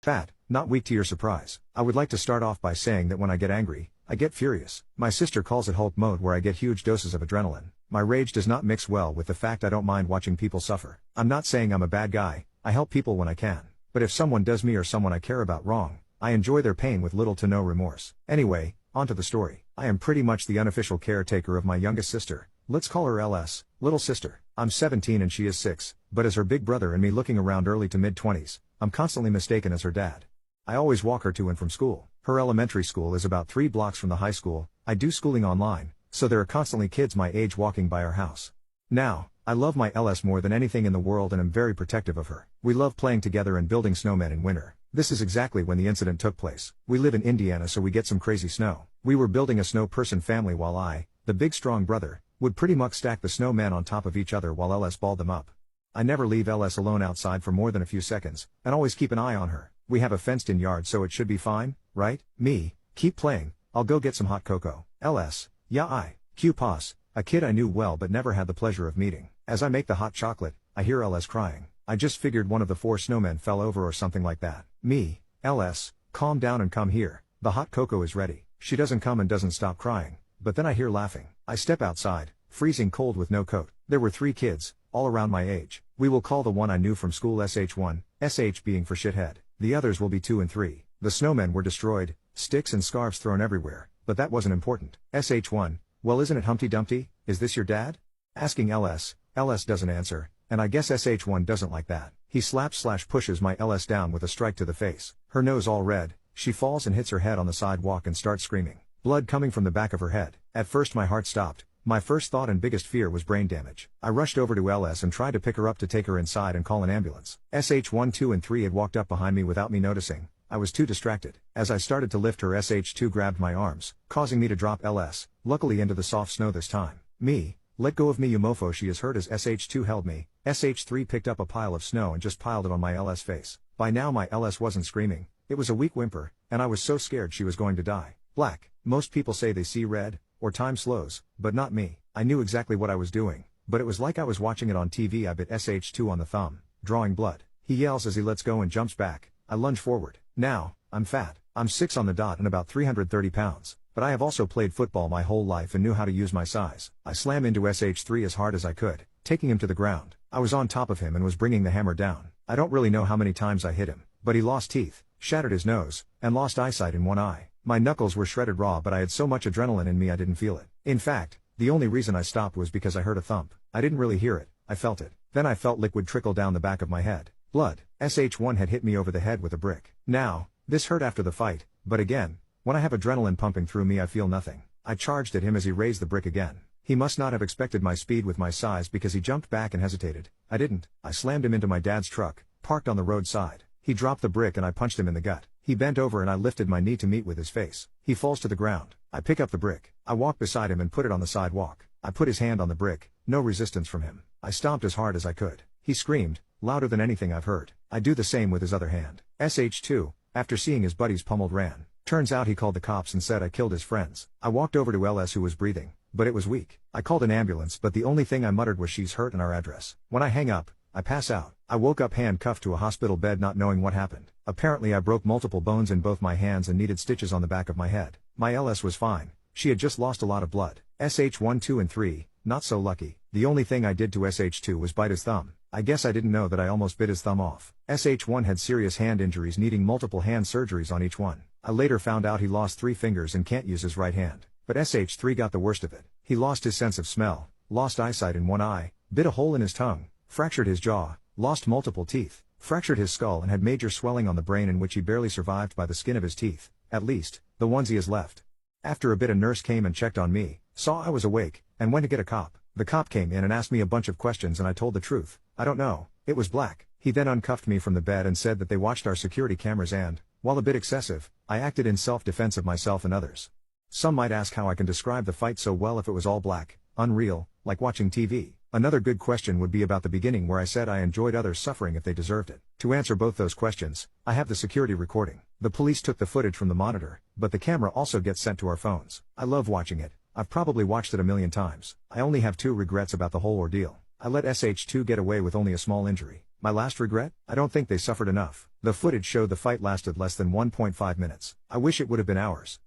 Fat, not weak to your surprise. I would like to start off by saying that when I get angry, I get furious. My sister calls it Hulk mode, where I get huge doses of adrenaline. My rage does not mix well with the fact I don't mind watching people suffer. I'm not saying I'm a bad guy, I help people when I can. But if someone does me or someone I care about wrong, I enjoy their pain with little to no remorse. Anyway, on to the story. I am pretty much the unofficial caretaker of my youngest sister. Let's call her LS, little sister. I'm 17 and she is 6, but as her big brother and me looking around early to mid-20s, I'm constantly mistaken as her dad. I always walk her to and from school. Her elementary school is about 3 blocks from the high school. I do schooling online, so there are constantly kids my age walking by our house. Now, I love my LS more than anything in the world and am very protective of her. We love playing together and building snowmen in winter. This is exactly when the incident took place. We live in Indiana, so we get some crazy snow. We were building a snow person family while I, the big strong brother, would pretty much stack the snowmen on top of each other while LS balled them up. I never leave LS alone outside for more than a few seconds, and always keep an eye on her. We have a fenced-in yard, so it should be fine, right? Me, keep playing, I'll go get some hot cocoa. LS, yeah Q pause, a kid I knew well but never had the pleasure of meeting. As I make the hot chocolate, I hear LS crying. I just figured one of the 4 snowmen fell over or something like that. Me, LS, calm down and come here, the hot cocoa is ready. She doesn't come and doesn't stop crying, but then I hear laughing. I step outside, freezing cold with no coat. There were 3 kids, all around my age. We will call the one I knew from school SH1, SH being for shithead. The others will be 2 and 3. The snowmen were destroyed, sticks and scarves thrown everywhere, but that wasn't important. SH1, well, isn't it Humpty Dumpty? Is this your dad? Asking LS, LS doesn't answer, and I guess SH1 doesn't like that. He slaps/pushes my LS down with a strike to the face. Her nose all red, she falls and hits her head on the sidewalk and starts screaming. Blood coming from the back of her head. At first my heart stopped. My first thought and biggest fear was brain damage. I rushed over to LS and tried to pick her up to take her inside and call an ambulance. SH1, 2 and 3 had walked up behind me without me noticing. I was too distracted. As I started to lift her, SH2 grabbed my arms, causing me to drop LS, luckily into the soft snow this time. Me, let go of me you mofo, she is hurt. As SH2 held me, SH3 picked up a pile of snow and just piled it on my LS face. By now my LS wasn't screaming, it was a weak whimper, and I was so scared she was going to die. Black. Most people say they see red, or time slows, but not me. I knew exactly what I was doing, but it was like I was watching it on TV. I bit SH2 on the thumb, drawing blood. He yells as he lets go and jumps back. I lunge forward. Now, I'm fat. I'm 6 on the dot and about 330 pounds, but I have also played football my whole life and knew how to use my size. I slam into SH3 as hard as I could, taking him to the ground. I was on top of him and was bringing the hammer down. I don't really know how many times I hit him, but he lost teeth, shattered his nose, and lost eyesight in one eye. My knuckles were shredded raw, but I had so much adrenaline in me I didn't feel it. In fact, the only reason I stopped was because I heard a thump. I didn't really hear it, I felt it. Then I felt liquid trickle down the back of my head. Blood. SH1 had hit me over the head with a brick. Now, this hurt after the fight, but again, when I have adrenaline pumping through me I feel nothing. I charged at him as he raised the brick again. He must not have expected my speed with my size because he jumped back and hesitated. I didn't. I slammed him into my dad's truck, parked on the roadside. He dropped the brick and I punched him in the gut. He bent over and I lifted my knee to meet with his face. He falls to the ground. I pick up the brick. I walk beside him and put it on the sidewalk. I put his hand on the brick, no resistance from him. I stomped as hard as I could. He screamed, louder than anything I've heard. I do the same with his other hand. SH2, after seeing his buddies pummeled, ran. Turns out he called the cops and said I killed his friends. I walked over to LS who was breathing, but it was weak. I called an ambulance, but the only thing I muttered was she's hurt and our address. When I hang up, I pass out. I woke up handcuffed to a hospital bed not knowing what happened. Apparently I broke multiple bones in both my hands and needed stitches on the back of my head. My LS was fine. She had just lost a lot of blood. SH1, 2 and 3, not so lucky. The only thing I did to SH2 was bite his thumb. I guess I didn't know that I almost bit his thumb off. SH1 had serious hand injuries needing multiple hand surgeries on each one. I later found out he lost 3 fingers and can't use his right hand. But SH3 got the worst of it. He lost his sense of smell, lost eyesight in one eye, bit a hole in his tongue, fractured his jaw, lost multiple teeth, fractured his skull and had major swelling on the brain in which he barely survived by the skin of his teeth, at least, the ones he has left. After a bit a nurse came and checked on me, saw I was awake, and went to get a cop. The cop came in and asked me a bunch of questions and I told the truth. I don't know, it was black. He then uncuffed me from the bed and said that they watched our security cameras and, while a bit excessive, I acted in self-defense of myself and others. Some might ask how I can describe the fight so well if it was all black, unreal, like watching TV. Another good question would be about the beginning where I said I enjoyed others suffering if they deserved it. To answer both those questions, I have the security recording. The police took the footage from the monitor, but the camera also gets sent to our phones. I love watching it. I've probably watched it a million times. I only have 2 regrets about the whole ordeal. I let SH2 get away with only a small injury. My last regret? I don't think they suffered enough. The footage showed the fight lasted less than 1.5 minutes. I wish it would have been hours.